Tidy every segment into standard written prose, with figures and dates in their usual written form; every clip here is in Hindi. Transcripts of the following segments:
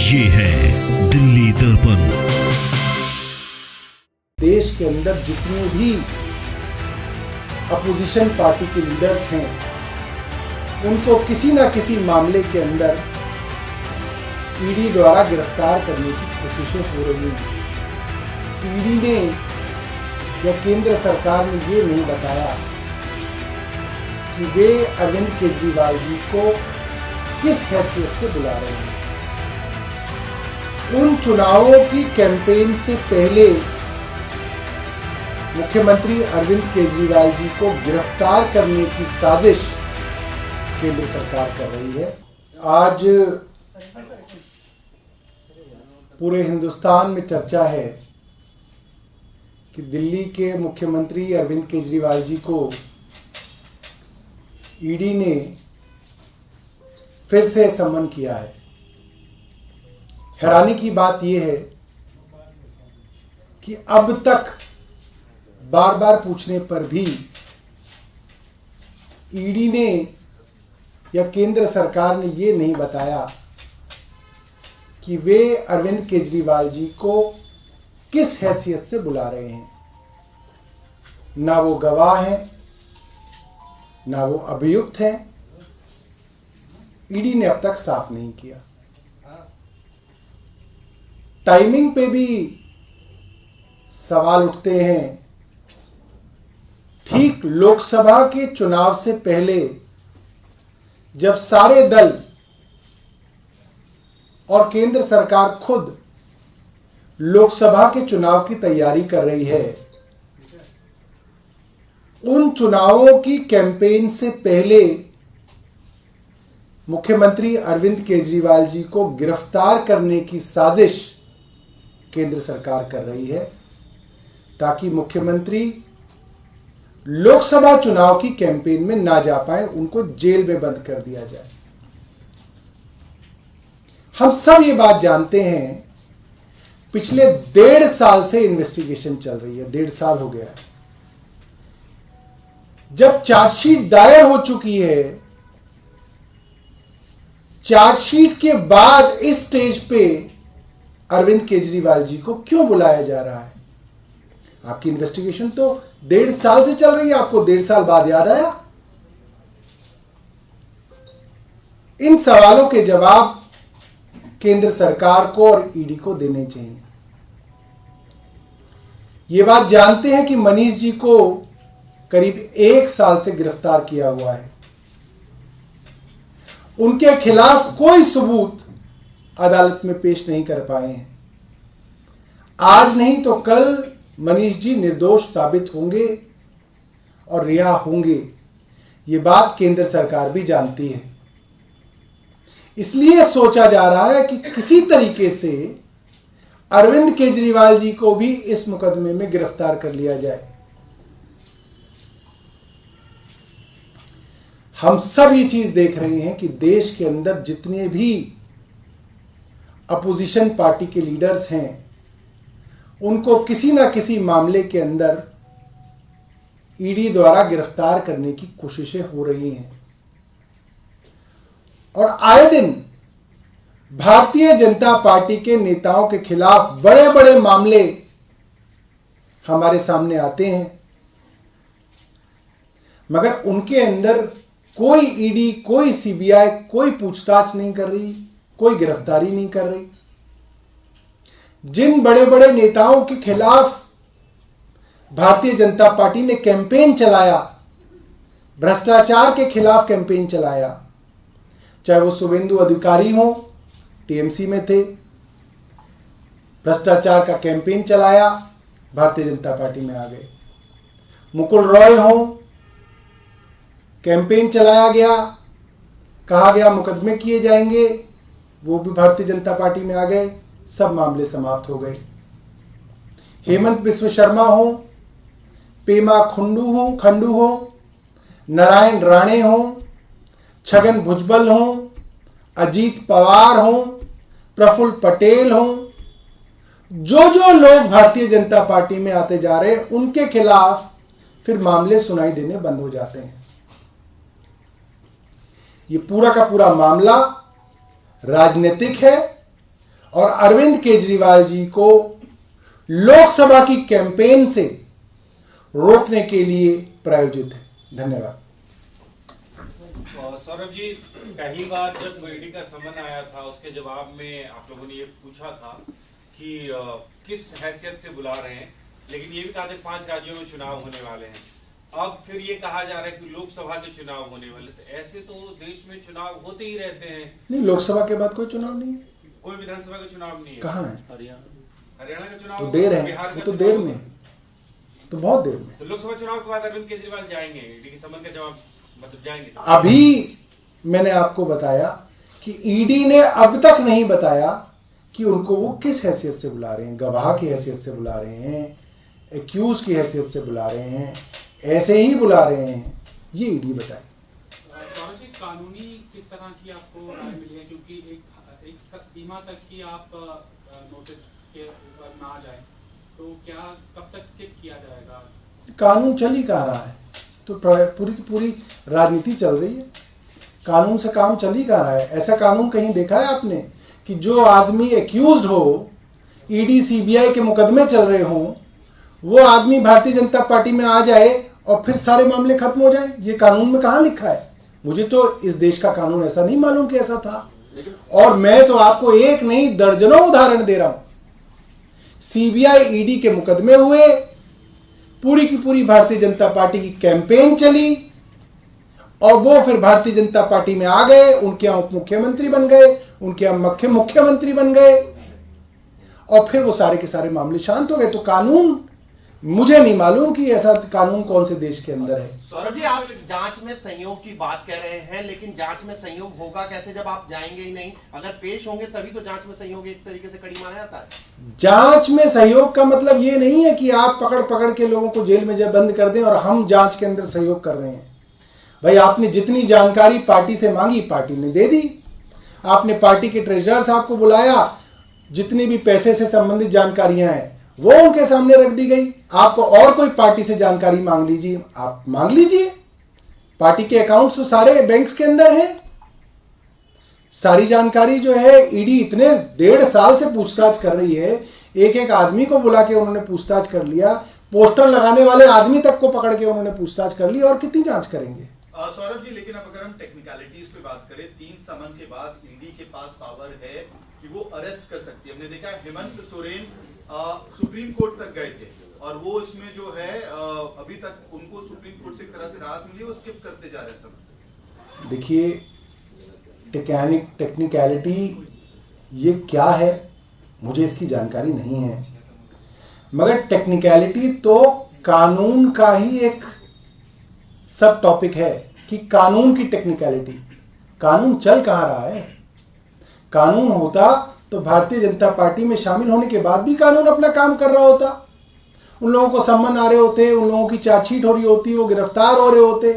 ये है दिल्ली दर्पण। देश के अंदर जितने भी अपोजिशन पार्टी के लीडर्स हैं, उनको किसी ना किसी मामले के अंदर ईडी द्वारा गिरफ्तार करने की कोशिशें हो रही हैं। ईडी ने या केंद्र सरकार ने ये नहीं बताया कि वे अरविंद केजरीवाल जी को किस हैसियत से बुला रहे हैं। उन चुनावों की कैंपेन से पहले मुख्यमंत्री अरविंद केजरीवाल जी को गिरफ्तार करने की साजिश केंद्र सरकार कर रही है। आज पूरे हिंदुस्तान में चर्चा है कि दिल्ली के मुख्यमंत्री अरविंद केजरीवाल जी को ईडी ने फिर से समन किया है। हैरानी की बात यह है कि अब तक बार बार पूछने पर भी ईडी ने या केंद्र सरकार ने यह नहीं बताया कि वे अरविंद केजरीवाल जी को किस हैसियत से बुला रहे हैं। ना वो गवाह हैं, ना वो अभियुक्त हैं। ईडी ने अब तक साफ नहीं किया। टाइमिंग पे भी सवाल उठते हैं। ठीक लोकसभा के चुनाव से पहले जब सारे दल और केंद्र सरकार खुद लोकसभा के चुनाव की तैयारी कर रही है, उन चुनावों की कैंपेन से पहले मुख्यमंत्री अरविंद केजरीवाल जी को गिरफ्तार करने की साजिश केंद्र सरकार कर रही है, ताकि मुख्यमंत्री लोकसभा चुनाव की कैंपेन में ना जा पाए, उनको जेल में बंद कर दिया जाए। हम सब ये बात जानते हैं, पिछले 1.5 साल से इन्वेस्टिगेशन चल रही है। 1.5 साल हो गया है। जब चार्जशीट दायर हो चुकी है, चार्जशीट के बाद इस स्टेज पे अरविंद केजरीवाल जी को क्यों बुलाया जा रहा है? आपकी इन्वेस्टिगेशन तो 1.5 साल से चल रही है, आपको 1.5 साल बाद याद आया? इन सवालों के जवाब केंद्र सरकार को और ईडी को देने चाहिए। ये बात जानते हैं कि मनीष जी को करीब 1 साल से गिरफ्तार किया हुआ है। उनके खिलाफ कोई सबूत अदालत में पेश नहीं कर पाए हैं। आज नहीं तो कल मनीष जी निर्दोष साबित होंगे और रिहा होंगे। ये बात केंद्र सरकार भी जानती है। इसलिए सोचा जा रहा है कि किसी तरीके से अरविंद केजरीवाल जी को भी इस मुकदमे में गिरफ्तार कर लिया जाए। हम सब ये चीज देख रहे हैं कि देश के अंदर जितने भी अपोजिशन पार्टी के लीडर्स हैं, उनको किसी ना किसी मामले के अंदर ईडी द्वारा गिरफ्तार करने की कोशिशें हो रही हैं। और आए दिन भारतीय जनता पार्टी के नेताओं के खिलाफ बड़े बड़े मामले हमारे सामने आते हैं, मगर उनके अंदर कोई ईडी, कोई सीबीआई कोई पूछताछ नहीं कर रही, कोई गिरफ्तारी नहीं कर रही। जिन बड़े बड़े नेताओं के खिलाफ भारतीय जनता पार्टी ने कैंपेन चलाया, भ्रष्टाचार के खिलाफ कैंपेन चलाया, चाहे वो शुभेंदु अधिकारी हो, टीएमसी में थे, भ्रष्टाचार का कैंपेन चलाया, भारतीय जनता पार्टी में आ गए। मुकुल रॉय हो, कैंपेन चलाया गया, कहा गया मुकदमे किए जाएंगे, वो भी भारतीय जनता पार्टी में आ गए, सब मामले समाप्त हो गए। हेमंत बिस्व शर्मा हो, पेमा खंडू हो, नारायण राणे हो, छगन भुजबल हो, अजीत पवार हो, प्रफुल्ल पटेल हो, जो जो लोग भारतीय जनता पार्टी में आते जा रहे हैं, उनके खिलाफ फिर मामले सुनाई देने बंद हो जाते हैं। ये पूरा का पूरा मामला राजनीतिक है और अरविंद केजरीवाल जी को लोकसभा की कैंपेन से रोकने के लिए प्रायोजित है। धन्यवाद। सौरभ जी, पहली बार जब ईडी का समन आया था उसके जवाब में आप लोगों ने ये पूछा था कि किस हैसियत से बुला रहे हैं, लेकिन ये भी कहा था 5 राज्यों में चुनाव होने वाले हैं। अब फिर ये कहा जा रहा है कि लोकसभा के चुनाव होने वाले, तो ऐसे तो देश में चुनाव होते ही रहते हैं। नहीं, लोकसभा के बाद कोई चुनाव नहीं है, कोई विधानसभा का चुनाव नहीं है। कहाँ है? हरियाणा का चुनाव तो देर है, बिहार वो का तो चुनाव देर में, तो बहुत देर में। तो लोकसभा चुनाव के बाद अरविंद केजरीवाल जाएंगे, ईडी के समन का जवाब मतलब जाएंगे। अभी मैंने आपको बताया कि ईडी ने अब तक नहीं बताया कि उनको वो किस हैसियत से बुला रहे हैं, गवाह की हैसियत से बुला रहे हैं, एक्यूज की हैसियत से बुला रहे हैं, ऐसे ही बुला रहे हैं, ये ईडी बताए। सौरभ जी, कानूनी किस तरह की आपको राय मिली है, क्योंकि एक सीमा तक ही आप नोटिस के ऊपर ना जाए, तो क्या कब तक स्किप किया जाएगा? कानून चल ही कहाँ रहा है, तो पूरी की पूरी राजनीति चल रही है, कानून से काम चल ही कहाँ रहा है। ऐसा कानून कहीं देखा है आपने कि जो आदमी एक्यूज्ड हो, ईडी सीबीआई के मुकदमे चल रहे हों, वो आदमी भारतीय जनता पार्टी में आ जाए और फिर सारे मामले खत्म हो जाए? ये कानून में कहाँ लिखा है? मुझे तो इस देश का कानून ऐसा नहीं मालूम कि ऐसा था। और मैं तो आपको एक नहीं दर्जनों उदाहरण दे रहा हूं। सीबीआई ईडी के मुकदमे हुए, पूरी की पूरी भारतीय जनता पार्टी की कैंपेन चली और वो फिर भारतीय जनता पार्टी में आ गए, उनके यहां उप मुख्यमंत्री बन गए, उनके यहां मुख्यमंत्री बन गए और फिर वो सारे के सारे मामले शांत हो गए। तो कानून, मुझे नहीं मालूम कि ऐसा कानून कौन से देश के अंदर है। सौरभ जी, आप जांच में संयोग की बात कह रहे हैं, लेकिन जांच में संयोग होगा कैसे जब आप जाएंगे ही नहीं? अगर पेश होंगे तभी तो जांच में संयोग एक तरीके से कड़ी माना जाता है। जांच में सहयोग का मतलब ये नहीं है कि आप पकड़ पकड़ के लोगों को जेल में जब बंद कर दें और हम जांच के अंदर सहयोग कर रहे हैं। भाई, आपने जितनी जानकारी पार्टी से मांगी, पार्टी ने दे दी। आपने पार्टी के ट्रेजरर साहब को बुलाया, जितनी भी पैसे से संबंधित जानकारियां हैं वो उनके सामने रख दी गई। आपको और कोई पार्टी से जानकारी मांग लीजिए, आप मांग लीजिए। पार्टी के अकाउंट्स तो सारे बैंक्स के अंदर हैं। सारी जानकारी जो है ईडी इतने 1.5 साल से पूछताछ कर रही है, एक एक आदमी को बुला के उन्होंने पूछताछ कर लिया, पोस्टर लगाने वाले आदमी तक को पकड़ के उन्होंने पूछताछ कर ली, और कितनी जांच करेंगे? सौरभ जी, लेकिन अब अगर हम टेक्निकलिटीज पे बात करें, 3 समन के बाद ईडी के पास पावर है कि वो अरेस्ट कर सकती है। हमने देखा हेमंत सोरेन सुप्रीम कोर्ट तक गए थे और वो इसमें जो है अभी तक उनको सुप्रीम कोर्ट से एक तरह से राहत मिली, वो स्किप करते जा रहे हैं सब। देखिए, टेक्निकलिटी ये क्या है मुझे इसकी जानकारी नहीं है, मगर टेक्निकलिटी तो कानून का ही एक सब टॉपिक है कि कानून की टेक्निकलिटी। कानून चल कहाँ रहा है? कानून होता तो भारतीय जनता पार्टी में शामिल होने के बाद भी कानून अपना काम कर रहा होता। उन लोगों को सम्मन आ रहे होते, उन लोगों की चार्जशीट हो रही होती, वो गिरफ्तार हो रहे होते।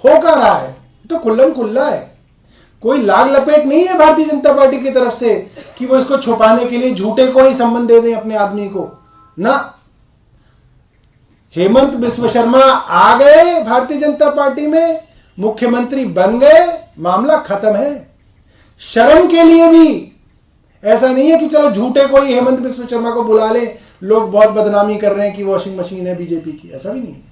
हो कहाँ रहा है? तो खुल्लम खुल्ला है, कोई लाग लपेट नहीं है भारतीय जनता पार्टी की तरफ से कि वो इसको छुपाने के लिए झूठे को ही सम्मन दे दें अपने आदमी को ना। हेमंत बिस्व शर्मा आ गए भारतीय जनता पार्टी में, मुख्यमंत्री बन गए, मामला खत्म है। शर्म के लिए भी ऐसा नहीं है कि चलो झूठे को ही हेमंत बिस्व शर्मा को बुला ले, लोग बहुत बदनामी कर रहे हैं कि वॉशिंग मशीन है बीजेपी की, ऐसा भी नहीं है।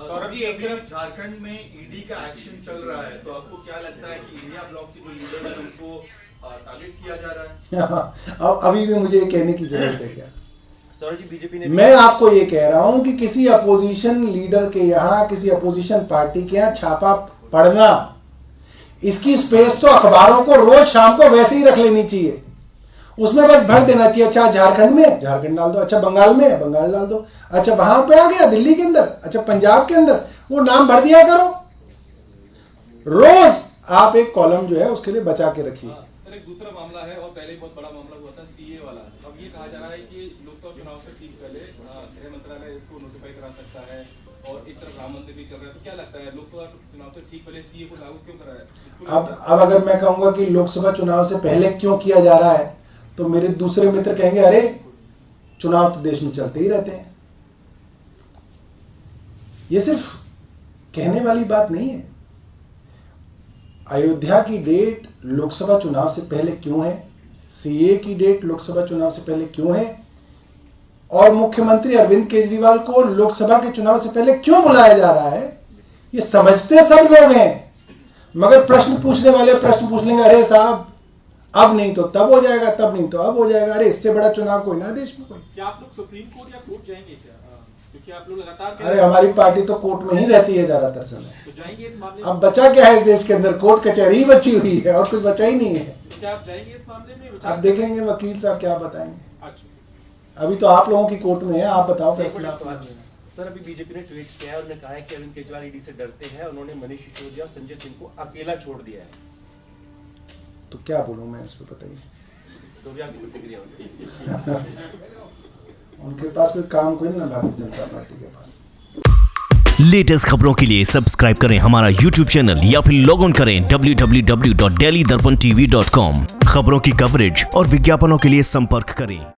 सौरभ जी, अभी झारखंड में ईडी का एक्शन चल रहा है, तो आपको क्या लगता है कि इंडिया ब्लॉक के जो लीडर है उनको टारगेट किया जा रहा है? अब अभी भी मुझे ये कहने की जरूरत है क्या? सौरभ जी, बीजेपी ने, मैं आपको ये कह रहा हूं कि किसी अपोजिशन लीडर के यहाँ, किसी अपोजिशन पार्टी के यहाँ छापा पड़ना, इसकी स्पेस तो अखबारों को रोज शाम को वैसे ही रख लेनी चाहिए। उसमें बस भर देना चाहिए, अच्छा झारखंड में झारखंड डाल दो, अच्छा बंगाल में बंगाल डाल दो, अच्छा वहां पे आ गया दिल्ली के अंदर, अच्छा पंजाब के अंदर, वो नाम भर दिया करो। रोज आप एक कॉलम जो है उसके लिए बचा के रखिए। सर, एक दूसरा मामला है और पहले बहुत बड़ा मामला हुआ था सीए वाला। अब ये कहा जा रहा है कि लोकसभा चुनाव से ठीक पहले गृह मंत्रालय इसको नोटिफाई करा सकता है और एक तरफ राम मंदिर भी चल रहा है, तो क्या लगता है लोकसभा चुनाव से ठीक पहले सीए को लागू क्यों करा है? अब अगर मैं कहूंगा कि लोकसभा चुनाव से पहले क्यों किया जा रहा है, तो मेरे दूसरे मित्र कहेंगे अरे चुनाव तो देश में चलते ही रहते हैं। ये सिर्फ कहने वाली बात नहीं है। अयोध्या की डेट लोकसभा चुनाव से पहले क्यों है, सीए की डेट लोकसभा चुनाव से पहले क्यों है और मुख्यमंत्री अरविंद केजरीवाल को लोकसभा के चुनाव से पहले क्यों बुलाया जा रहा है, ये समझते सब लोग हैं। मगर प्रश्न पूछने वाले प्रश्न पूछ लेंगे, अरे साहब अब नहीं तो तब हो जाएगा, तब नहीं तो अब हो जाएगा। अरे इससे बड़ा चुनाव कोई ना देश में कोई। क्या आप लोग सुप्रीम कोर्ट या कोर्ट जाएंगे क्या? क्योंकि आप लोग लगातार अरे हमारी पार्टी तो कोर्ट में ही रहती है ज्यादातर समय। तो जाएंगे इस मामले अब बचा क्या है इस देश के अंदर, कोर्ट कचहरी ही बची हुई है और कुछ बचा ही नहीं है। में क्या आप जाएंगे इस मामले में? अब देखेंगे वकील साहब क्या बताएंगे। अच्छा, अभी तो आप लोगों की कोर्ट में है, आप बताओ फैसला। सर अभी बीजेपी ने ट्वीट किया है, उन्होंने कहा है कि अरविंद केजरीवाल ईडी से डरते हैं, उन्होंने मनीष सिसोदिया और संजय सिंह को अकेला छोड़ दिया है। तो क्या बोलूं मैं इस पे, बताइए। तो भी आपकी प्रतिक्रिया होगी? उनके पास कोई काम कोई ना, भारतीय जनता पार्टी के पास। लेटेस्ट खबरों के लिए सब्सक्राइब करें हमारा YouTube चैनल या फिर लॉग ऑन करें www.delhidarpantv.com। खबरों की कवरेज और विज्ञापनों के लिए संपर्क करें।